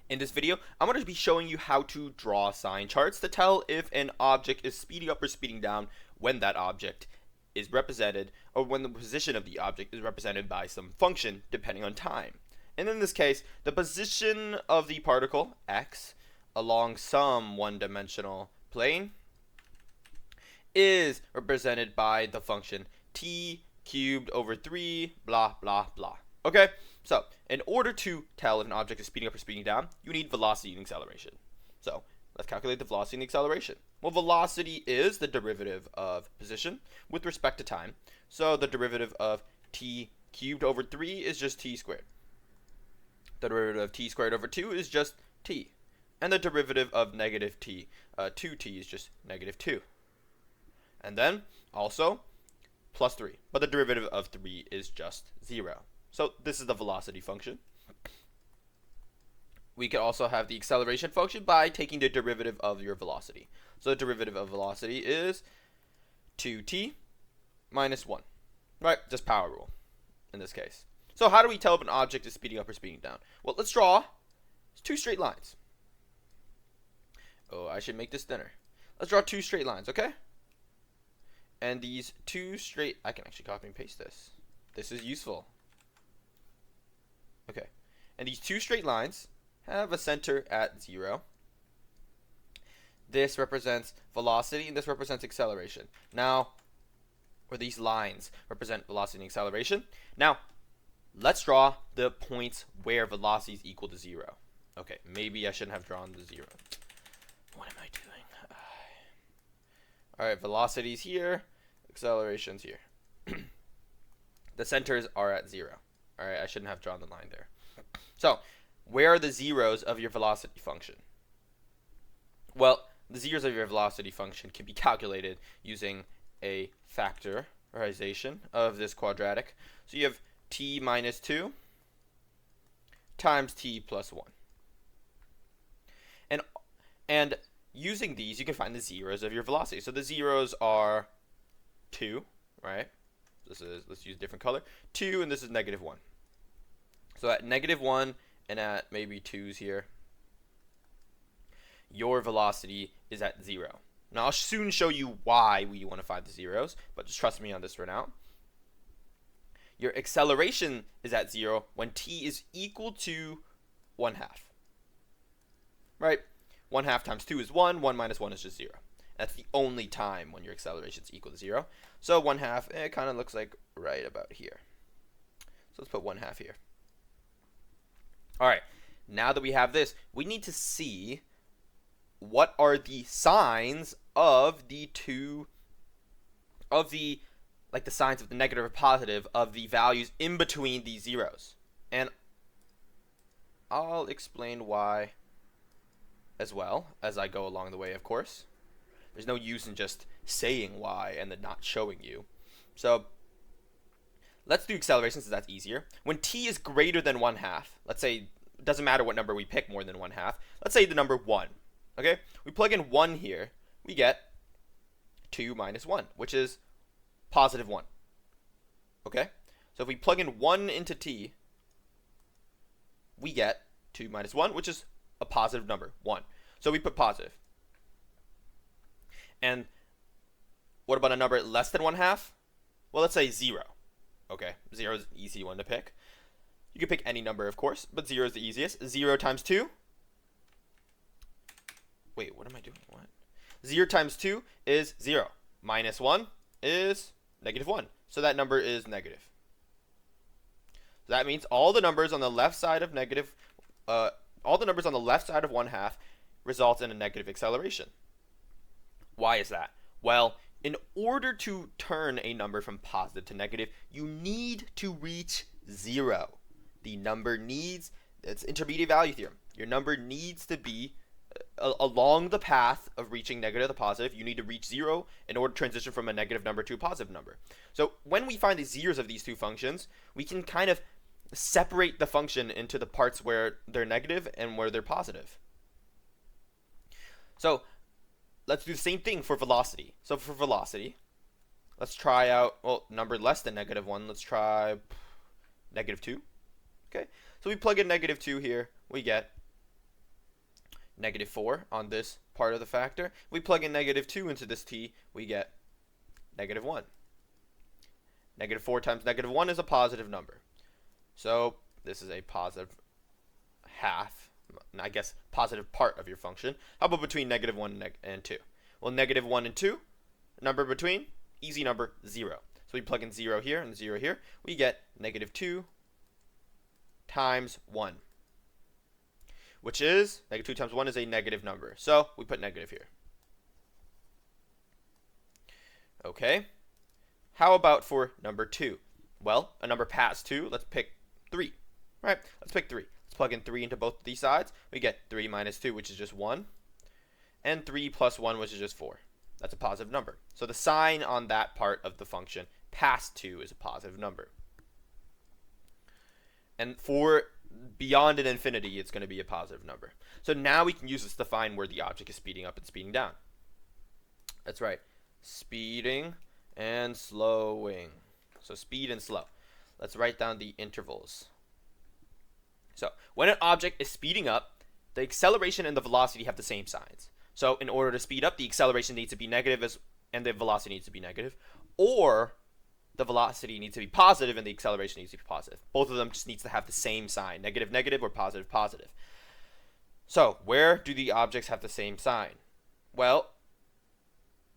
In this video, I'm going to be showing you how to draw sign charts to tell if an object is speeding up or speeding down when that object is represented, or when the position of the object is represented by some function depending on time. And in this case, the position of the particle, x, along some one-dimensional plane is represented by the function t cubed over 3 blah blah blah. Okay, so in order to tell if an object is speeding up or speeding down, you need velocity and acceleration. So let's calculate the velocity and acceleration. Well, velocity is the derivative of position with respect to time. So the derivative of t cubed over 3 is just t squared. The derivative of t squared over 2 is just t. And the derivative of negative t, 2t is just negative 2. And then also plus 3. But the derivative of 3 is just 0. So this is the velocity function. We could also have the acceleration function by taking the derivative of your velocity. So the derivative of velocity is 2t minus 1. Right, just power rule in this case. So how do we tell if an object is speeding up or speeding down? Well, let's draw two straight lines. Oh, I should make this thinner. Let's draw two straight lines, okay? And these two straight, I can actually copy and paste this. This is useful. Okay, and these two straight lines have a center at 0. This represents velocity and this represents acceleration. Now, or these lines represent velocity and acceleration. Now, let's draw the points where velocity is equal to 0. Okay, maybe I shouldn't have drawn the 0. What am I doing? Alright, velocity's here, acceleration's here. The centers are at 0. Alright, I shouldn't have drawn the line there. So, where are the zeros of your velocity function? Well, the zeros of your velocity function can be calculated using a factorization of this quadratic. So you have t minus 2 times t plus 1. And using these, you can find the zeros of your velocity. So the zeros are 2, right? Let's use a different color. 2, and this is negative 1. So at negative 1 and at maybe 2's here, your velocity is at 0. Now I'll soon show you why we want to find the zeros, but just trust me on this for now. Your acceleration is at 0 when t is equal to 1/2. Right? 1/2 times 2 is 1. 1 minus 1 is just 0. That's the only time when your acceleration is equal to 0. So 1/2, it kind of looks like right about here. So let's put 1/2 here. Alright, now that we have this, we need to see what are the signs of the two, of the, like the signs of the negative or positive of the values in between these zeros. And I'll explain why as well as I go along the way, of course. There's no use in just saying why and then not showing you. So let's do acceleration since that's easier. When t is greater than 1/2, let's say, it doesn't matter what number we pick more than 1/2. Let's say the number 1. Okay? We plug in 1 here, we get 2 minus 1, which is positive 1. Okay? So if we plug in 1 into t, we get 2 minus 1, which is a positive number, 1. So we put positive. And what about a number less than 1/2? Well, let's say 0. Okay, 0 is an easy one to pick. You can pick any number, of course, but 0 is the easiest. 0 times 2. Wait, what am I doing? What? 0 times 2 is 0. Minus 1 is negative 1. So that number is negative. So that means all the numbers on the left side of negative, all the numbers on the left side of 1/2 results in a negative acceleration. Why is that? Well, in order to turn a number from positive to negative, you need to reach 0. The number needs, it's intermediate value theorem. Your number needs to be along the path of reaching negative to positive. You need to reach 0 in order to transition from a negative number to a positive number. So when we find the zeros of these two functions, we can kind of separate the function into the parts where they're negative and where they're positive. So let's do the same thing for velocity. So for velocity, let's try out, well, number less than negative 1. Let's try negative 2. Okay, so we plug in negative 2 here. We get -4 on this part of the factor. If we plug in -2 into this t, we get -1. -4 times -1 is a positive number. So this is a positive half, I guess positive part of your function. How about between -1 and 2? Well, -1 and 2, number between, easy number, 0. So we plug in 0 here and 0 here. We get -2 times 1, which is, -2 times 1 is a negative number. So we put negative here. Okay. How about for number 2? Well, a number past 2, let's pick 3. Right? Let's pick 3. Let's plug in 3 into both of these sides. We get 3 minus 2, which is just 1. And 3 plus 1, which is just 4. That's a positive number. So the sign on that part of the function, past 2, is a positive number. And for beyond an infinity, it's going to be a positive number. So now we can use this to find where the object is speeding up and speeding down. That's right. Speeding and slowing. So speed and slow. Let's write down the intervals. So when an object is speeding up, the acceleration and the velocity have the same signs. So in order to speed up, the acceleration needs to be negative and the velocity needs to be negative. Or the velocity needs to be positive and the acceleration needs to be positive. Both of them just needs to have the same sign, negative, negative, or positive, positive. So where do the objects have the same sign? Well,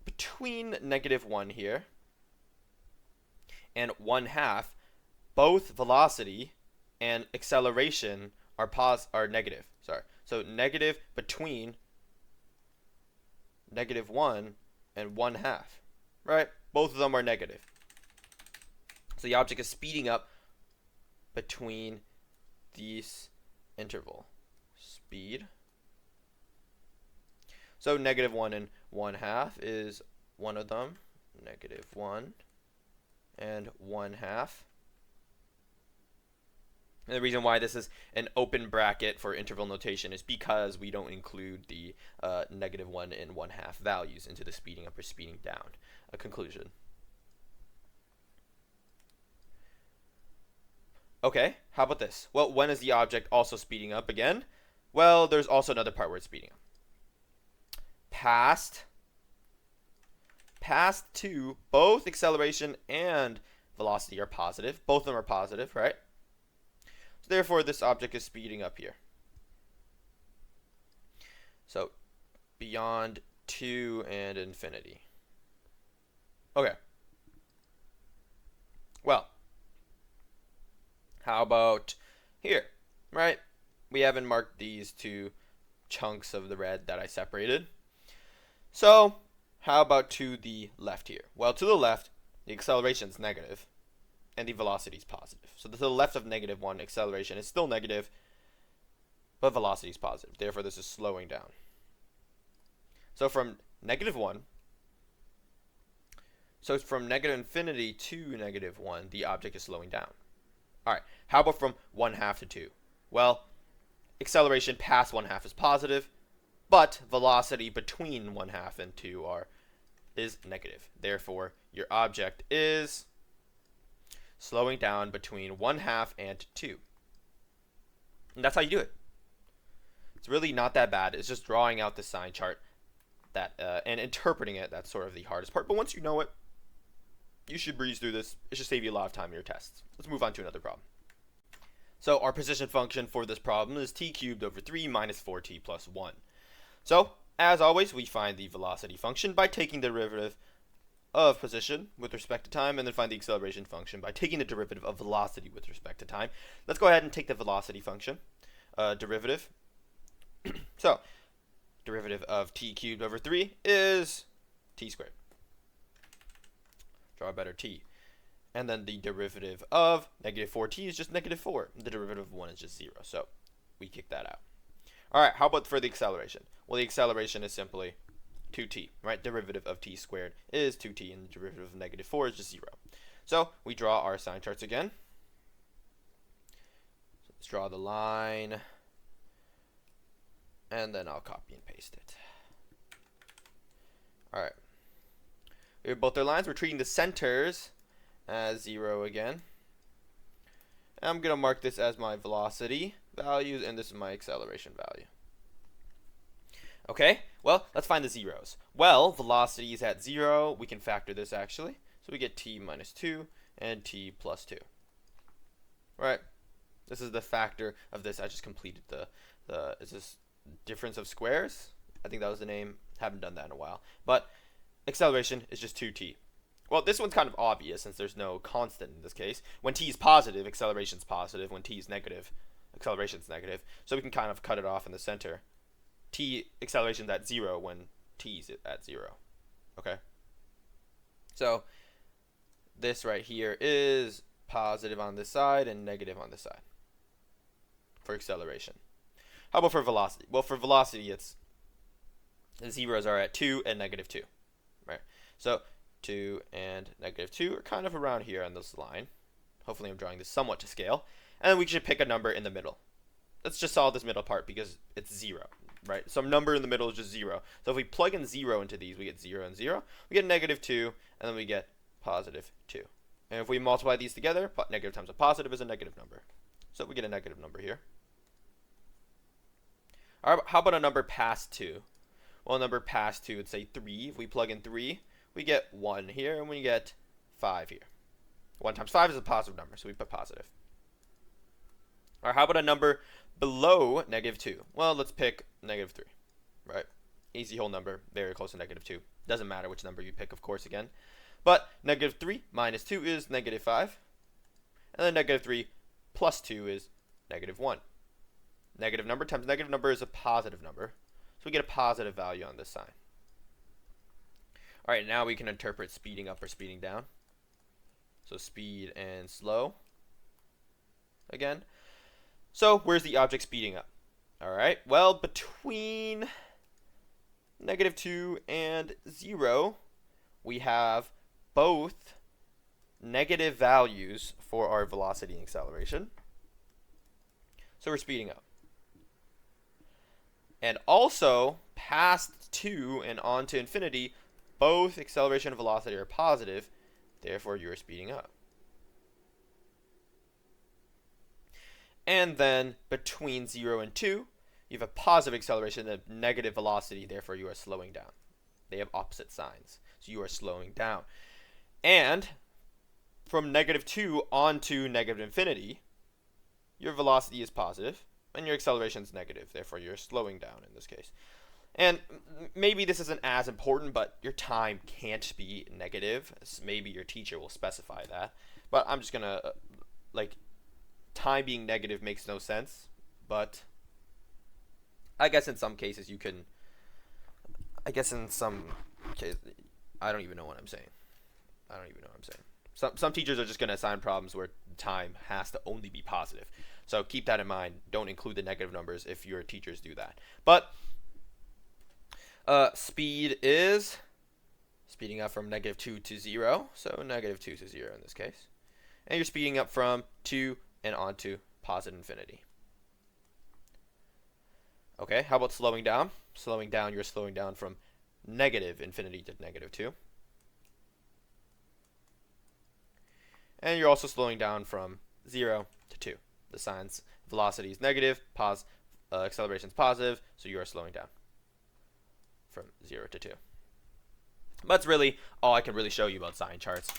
between -1 here and 1/2, both velocity and acceleration are negative. Sorry. So negative between -1 and 1/2, right? Both of them are negative. So the object is speeding up between these interval. Speed. So -1 and 1/2 is one of them. -1 and 1/2. And the reason why this is an open bracket for interval notation is because we don't include the -1 and 1/2 values into the speeding up or speeding down conclusion. Okay, how about this? Well, when is the object also speeding up again? Well, there's also another part where it's speeding up. Past 2, both acceleration and velocity are positive. Both of them are positive, right? So therefore, this object is speeding up here. So beyond 2 and infinity. Okay. Well, how about here, right? We haven't marked these two chunks of the red that I separated. So how about to the left here? Well, to the left, the acceleration is negative and the velocity is positive. So to the left of -1, acceleration is still negative, but velocity is positive. Therefore, this is slowing down. So from -1, so from -infinity to -1, the object is slowing down. All right, how about from 1/2 to 2? Well, acceleration past 1/2 is positive, but velocity between 1/2 and 2 is negative. Therefore, your object is slowing down between 1/2 and 2. And that's how you do it. It's really not that bad. It's just drawing out the sign chart that and interpreting it. That's sort of the hardest part. But once you know it, you should breeze through this. It should save you a lot of time in your tests. Let's move on to another problem. So our position function for this problem is t cubed over 3 minus 4t plus 1. So, as always, we find the velocity function by taking the derivative of position with respect to time, and then find the acceleration function by taking the derivative of velocity with respect to time. Let's go ahead and take the velocity function derivative. So, derivative of t cubed over 3 is t squared. Draw a better t. And then the derivative of -4t is just -4. The derivative of 1 is just 0. So we kick that out. All right, how about for the acceleration? Well, the acceleration is simply 2t, right? Derivative of t squared is 2t, and the derivative of -4 is just 0. So we draw our sign charts again. So let's draw the line, and then I'll copy and paste it. All right. We have both their lines. We're treating the centers as 0 again. And I'm going to mark this as my velocity value, and this is my acceleration value. Okay, well, let's find the zeros. Well, velocity is at 0. We can factor this actually. So we get t minus 2 and t plus 2. Right? This is the factor of this. I just completed is this difference of squares? I think that was the name. Haven't done that in a while. But acceleration is just 2t. Well, this one's kind of obvious since there's no constant in this case. When t is positive, acceleration's positive. When t is negative, acceleration's negative. So we can kind of cut it off in the center. Acceleration's at 0 when t's at 0. Okay? So this right here is positive on this side and negative on this side for acceleration. How about for velocity? Well, for velocity, the zeros are at 2 and negative 2. Right? So 2 and negative 2 are kind of around here on this line. Hopefully I'm drawing this somewhat to scale. And then we should pick a number in the middle. Let's just solve this middle part because it's 0. Right? Some number in the middle is just 0. So if we plug in 0 into these, we get 0 and 0. We get negative 2, and then we get positive 2. And if we multiply these together, negative times a positive is a negative number. So we get a negative number here. How about a number past 2? Well, a number past 2 would say 3. If we plug in 3, we get 1 here, and we get 5 here. 1 times 5 is a positive number, so we put positive. All right, how about a number below negative 2? Well, let's pick negative 3, right? Easy whole number, very close to negative 2. Doesn't matter which number you pick, of course, again. But negative 3 minus 2 is negative 5. And then negative 3 plus 2 is negative 1. Negative number times negative number is a positive number. So we get a positive value on this sign. All right, now we can interpret speeding up or speeding down. So speed and slow. Again. So where's the object speeding up? All right, well, between negative 2 and 0, we have both negative values for our velocity and acceleration. So we're speeding up. And also, past 2 and on to infinity, both acceleration and velocity are positive. Therefore, you're speeding up. And then between 0 and 2, you have a positive acceleration and a negative velocity. Therefore, you are slowing down. They have opposite signs. So you are slowing down. And from negative 2 on to negative infinity, your velocity is positive and your acceleration is negative. Therefore, you're slowing down in this case. And maybe this isn't as important, but your time can't be negative. Maybe your teacher will specify that. But I'm just going to, time being negative makes no sense. But I guess in some cases you can, I don't even know what I'm saying. Some teachers are just going to assign problems where time has to only be positive. So keep that in mind. Don't include the negative numbers if your teachers do that. But speed is speeding up from negative 2 to 0. So negative 2 to 0 in this case. And you're speeding up from 2 and on to positive infinity. Okay, how about slowing down? Slowing down, you're slowing down from negative infinity to negative 2. And you're also slowing down from 0 to 2. The sign's velocity is negative, acceleration is positive, so you are slowing down from 0 to 2. That's really all I can really show you about sign charts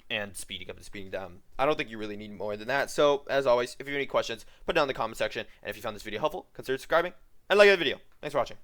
and speeding up and speeding down. I don't think you really need more than that. So, as always, if you have any questions, put it down in the comment section. And if you found this video helpful, consider subscribing and liking the video. Thanks for watching.